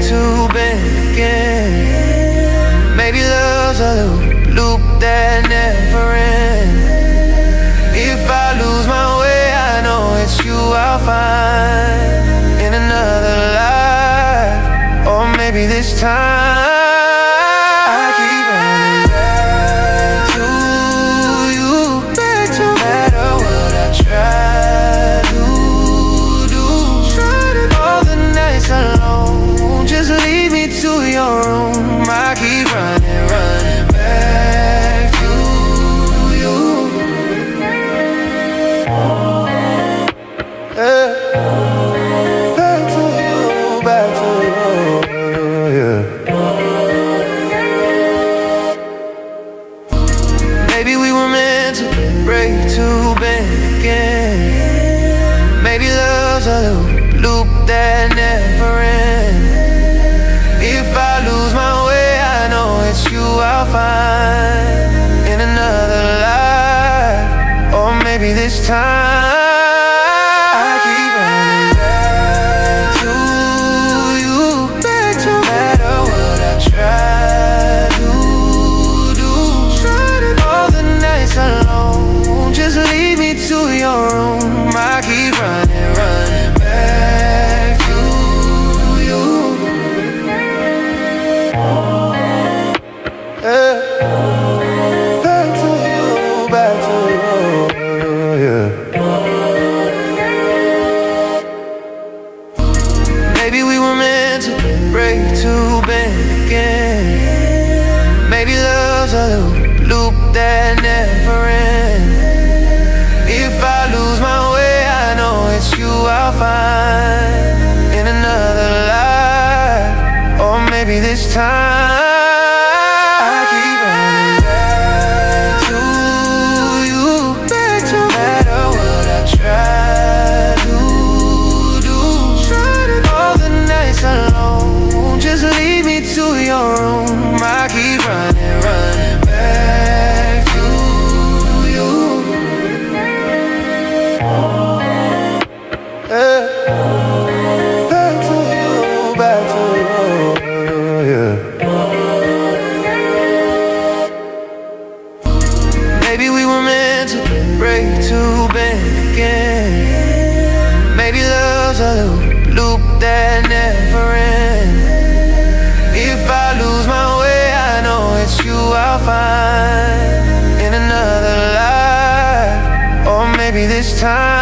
to begin. Maybe love's a loop that never ends. If I lose my way, I know it's you I'll find in another life, or maybe this time I keep running back to you. No matter what I try to do, all the nights alone, just lead me to your room. I keep running back to you. Back to you, back to you, yeah. Maybe we were meant to break to begin. Maybe love's a loop that never ends. If I lose my way, I know it's you I'll find in another life, or maybe this time I keep running back to you. No matter what I try to do, all the nights alone, just lead me to your room. I keep running back to you. Back to you, back to you, yeah. Maybe we were meant to break to begin. Maybe love's a loop that never ends. If I lose my way, I know it's you I'll find in another life, or maybe this time I keep running back to you. No matter what I try to do, all the nights alone, just lead me to your room. I keep running back to you. Back to you, back to you, yeah. Maybe we were meant to break to begin. Maybe love's a loop that never ends. If I lose my way, I know it's you I'll find in another life, or maybe this time